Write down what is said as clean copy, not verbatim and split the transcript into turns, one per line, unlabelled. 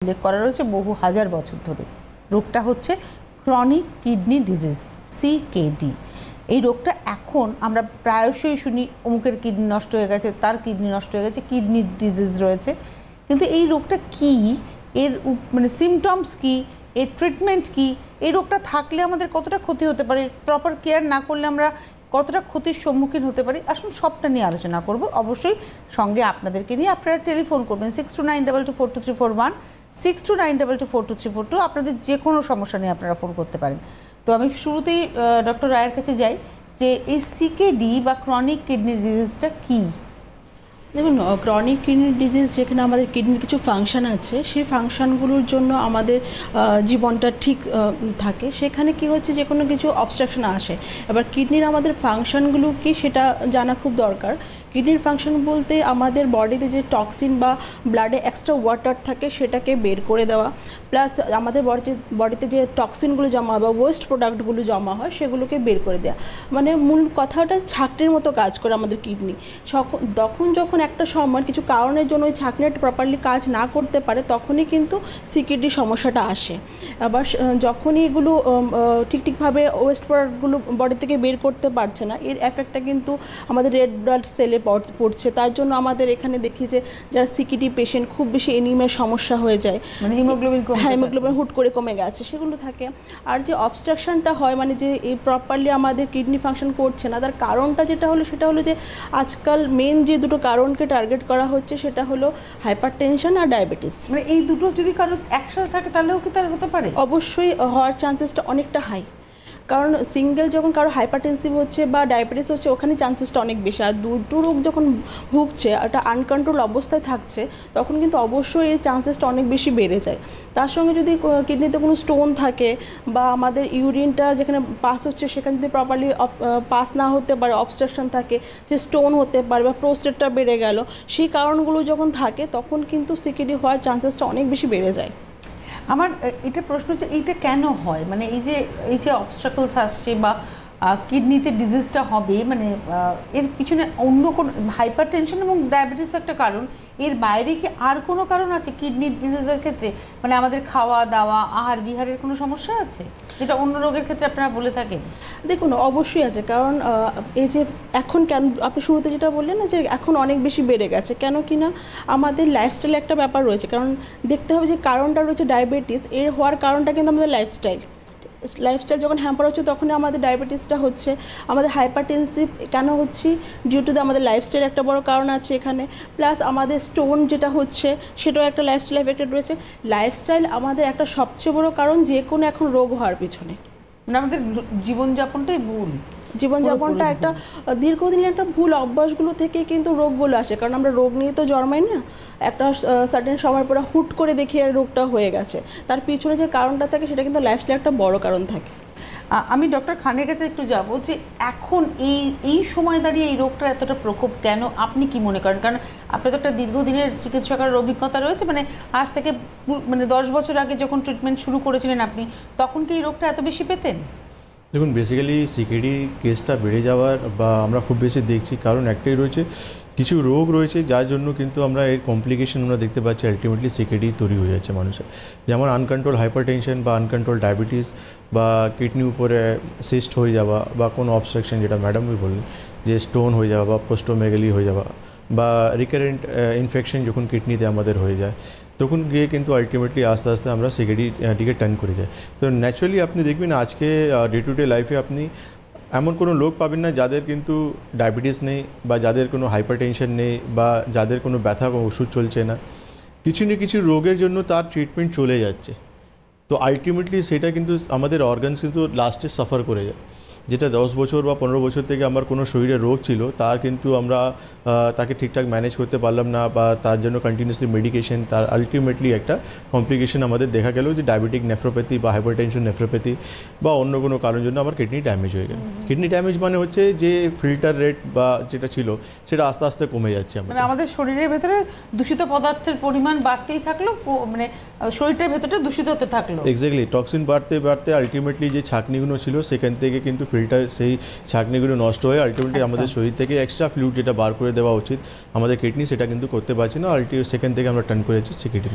উল্লেখ করা রয়েছে বহু হাজার বছর ধরে। রোগটা হচ্ছে ক্রনিক কিডনি ডিজিজ, সিকেডি। এই রোগটা এখন আমরা প্রায়শই শুনি অমুকের কিডনি নষ্ট হয়ে গেছে, তার কিডনি নষ্ট হয়ে গেছে, কিডনি ডিজিজ রয়েছে। কিন্তু এই রোগটা কি, এর মানে সিমটমস কি, এর ট্রিটমেন্ট কি, এই রোগটা থাকলে আমাদের কতটা ক্ষতি হতে পারে, প্রপার কেয়ার না করলে আমরা কতটা ক্ষতির সম্মুখীন হতে পারি, আসুন সবটা নিয়ে আলোচনা করব। অবশ্যই সঙ্গে আপনাদেরকে নিয়ে আপনারা টেলিফোন করবেন 6292242341, 6292242342। আপনাদের যে কোনো সমস্যা নিয়ে আপনারা ফোন করতে পারেন। তো আমি শুরুতেই ডক্টর রায়ের কাছে যাই যে এই সিকেডি বা ক্রনিক কিডনি ডিজিজটা কী?
দেখুন, ক্রনিক কিডনি ডিজিজ যেখানে আমাদের কিডনির কিছু ফাংশান আছে, সেই ফাংশানগুলোর জন্য আমাদের জীবনটা ঠিক থাকে, সেখানে কি হচ্ছে যে কোনো কিছু অবস্ট্রাকশন আসে। এবার কিডনির আমাদের ফাংশানগুলো কি সেটা জানা খুব দরকার। কিডনির ফাংশন বলতে আমাদের বডিতে যে টক্সিন বা ব্লাডে এক্সট্রা ওয়াটার থাকে সেটাকে বের করে দেওয়া, প্লাস আমাদের বডিতে যে টক্সিনগুলো জমা হয় বা ওয়েস্ট প্রোডাক্টগুলো জমা হয় সেগুলোকে বের করে দেওয়া। মানে মূল কথাটা ছাঁকনির মতো কাজ করে আমাদের কিডনি। তখন যখন একটা সময় কিছু কারণের জন্য ওই ছাঁকনিটা প্রপারলি কাজ না করতে পারে, তখনই কিন্তু সিকেডির সমস্যাটা আসে। আবার যখনই এগুলো ঠিকভাবে ওয়েস্ট প্রোডাক্টগুলো বডি থেকে বের করতে পারছে না, এর এফেক্টটা কিন্তু আমাদের রেড ব্লাড সেলে পড়ছে। তার জন্য আমাদের এখানে দেখি যে যারা সিকেডি পেশেন্ট খুব বেশি এনিমিয়ার সমস্যা হয়ে যায়, মানে হিমোগ্লোবিন হুট করে কমে গেছে, সেগুলো থাকে। আর যে অবস্ট্রাকশনটা হয়, মানে যে এই প্রপারলি আমাদের কিডনি ফাংশন করছে না, তার কারণটা যেটা হলো সেটা হলো যে আজকাল মেন যে দুটো কারণকে টার্গেট করা হচ্ছে সেটা হলো হাইপারটেনশন আর ডায়াবেটিস।
মানে এই দুটো যদি কারণ একসাথে থাকে তাহলেও কি তার হতে পারে?
অবশ্যই হওয়ার চান্সেসটা অনেকটা হাই, কারণ সিঙ্গেল যখন কারো হাইপারটেনসিভ হচ্ছে বা ডায়াবেটিস হচ্ছে ওখানে চান্সেসটা অনেক বেশি। আর দুটো রোগ যখন ভুগছে, একটা আনকন্ট্রোল অবস্থায় থাকছে, তখন কিন্তু অবশ্যই এর চান্সেসটা অনেক বেশি বেড়ে যায়। তার সঙ্গে যদি কিডনিতে কোনো স্টোন থাকে বা আমাদের ইউরিনটা যেখানে পাস হচ্ছে সেখানে যদি প্রপারলি পাস না হতে পারে, অবস্ট্রাকশন থাকে, সে স্টোন হতে পারে বা প্রোস্টেটটা বেড়ে গেল, সেই কারণগুলো যখন থাকে তখন কিন্তু সিকেডি হওয়ার চান্সেসটা অনেক বেশি বেড়ে যায়।
আমার এটা প্রশ্ন হচ্ছে এইটা কেন হয়, মানে এই যে অবস্ট্রাকলস আসছে বা কিডনিতে ডিজিজটা হবে, মানে এর পিছনে অন্য কোনো হাইপারটেনশন এবং ডায়াবেটিস একটা কারণ, এর বাইরে কি আর কোনো কারণ আছে কিডনির ডিজিজের ক্ষেত্রে? মানে আমাদের খাওয়া দাওয়া, আহার বিহারের কোনো সমস্যা আছে যেটা অন্য রোগের ক্ষেত্রে আপনারা বলে থাকেন?
দেখুন, অবশ্যই আছে। কারণ এই যে এখন কেন আপনি শুরুতে যেটা বললেন না যে এখন অনেক বেশি বেড়ে গেছে, কেন কি না আমাদের লাইফস্টাইলে একটা ব্যাপার রয়েছে। কারণ দেখতে হবে যে কারণটা রয়েছে ডায়াবেটিস, এর হওয়ার কারণটা কিন্তু আমাদের লাইফস্টাইল যখন হ্যাম্পার হচ্ছে তখনই আমাদের ডায়াবেটিসটা হচ্ছে। আমাদের হাইপারটেনসিভ কেন হচ্ছে, ডিউ টু আমাদের লাইফস্টাইল একটা বড় কারণ আছে এখানে। প্লাস আমাদের স্টোন যেটা হচ্ছে সেটাও একটা লাইফস্টাইল এফেক্টেড রয়েছে। লাইফস্টাইল আমাদের একটা সবচেয়ে বড় কারণ যে কোনো এখন রোগ হওয়ার পিছনে।
মানে আমাদের জীবনযাপনটাই ভুল,
জীবনযাপনটা একটা দীর্ঘদিনের একটা ভুল অভ্যাসগুলো থেকে কিন্তু রোগগুলো আসে। কারণ আমরা রোগ নিয়ে তো জন্মাই না, একটা সার্টেন সময় পরে হুট করে দেখি আর রোগটা হয়ে গেছে। তার পিছনে যে কারণটা থাকে সেটা কিন্তু লাইফস্টাইল একটা বড় কারণ থাকে।
আমি ডক্টর খানের কাছে একটু যাব যে এখন এই সময় দাঁড়িয়ে এই রোগটা এতটা প্রকোপ কেন, আপনি কি মনে করেন? কারণ আপনার তো একটা দীর্ঘদিনের চিকিৎসকের অভিজ্ঞতা রয়েছে, মানে আজ থেকে 10 বছর আগে যখন ট্রিটমেন্ট শুরু করেছিলেন আপনি, তখন কি এই রোগটা এত বেশি পেতেন?
দেখুন, বেসিক্যালি সিকেডি কেসটা বেড়ে যাওয়ার বা আমরা খুব বেশি দেখছি কারণ একটাই রয়েছে, কিছু রোগ রয়েছে যার জন্য কিন্তু আমরা এর কমপ্লিকেশন আমরা দেখতে পাচ্ছি, আলটিমেটলি সিকেডি তৈরি হয়ে যাচ্ছে মানুষের। যেমন আনকন্ট্রোল হাইপারটেনশন বা আনকন্ট্রোল ডায়াবেটিস বা কিডনি উপরে সিস্ট হয়ে যাওয়া বা কোনো অবস্ট্রাকশন, যেটা ম্যাডামই বললেন যে স্টোন হয়ে যাওয়া বা পোস্টোমেগালি হয়ে যাওয়া বা রিকারেন্ট ইনফেকশন যখন কিডনিতে আমাদের হয়ে যায়, তখন গিয়ে কিন্তু আলটিমেটলি আস্তে আস্তে আমরা সিকেডিটিকে টার্ন করে যাই। তো ন্যাচুরালি আপনি দেখবেন আজকে ডে টু ডে লাইফে আপনি এমন কোনো লোক পাবেন না যাদের কিন্তু ডায়াবেটিস নেই বা যাদের কোনো হাইপারটেনশন নেই বা যাদের কোনো ব্যথা ওষুধ চলছে না। কিছু না কিছু রোগের জন্য তার ট্রিটমেন্ট চলে যাচ্ছে। তো আলটিমেটলি সেটা কিন্তু আমাদের অর্গানস কিন্তু লাস্টে সাফার করে যায়। যেটা 10 বছর বা 15 বছর থেকে আমার কোনো শরীরে রোগ ছিল, তার কিন্তু আমরা তাকে ঠিকঠাক ম্যানেজ করতে পারলাম না বা তার জন্য কন্টিনিউসলি মেডিকেশন, তার আলটিমেটলি একটা কমপ্লিকেশন আমাদের দেখা গেল যে ডায়াবেটিক নেফ্রোপ্যাথি বা হাইপারটেনশন নেফ্রোপ্যাথি বা অন্য কোনো কারণের জন্য আমার কিডনি ড্যামেজ হয়ে গেল। কিডনি ড্যামেজ মানে হচ্ছে যে ফিল্টার রেট বা যেটা ছিল সেটা আস্তে আস্তে কমে যাচ্ছে।
মানে আমাদের শরীরের ভেতরে দূষিত পদার্থের পরিমাণ বাড়তেই থাকলো, মানে শরীরটার ভেতরে দূষিত হতে থাকলো।
এক্স্যাক্টলি, টক্সিন বাড়তে বাড়তে আলটিমেটলি যে ছাঁকনিগুলো ছিল সেখান থেকে কিন্তু ফিল্টার সেই ছাঁকনিগুলো নষ্ট হয়ে আলটিমেটলি আমাদের শরীর থেকে এক্সট্রা ফ্লুইড যেটা বার করে দেওয়া উচিত আমাদের কিডনি, সেটা কিন্তু করতে পারছি না। সেখান থেকে আমরা টার্ন করেছি সিকেডি।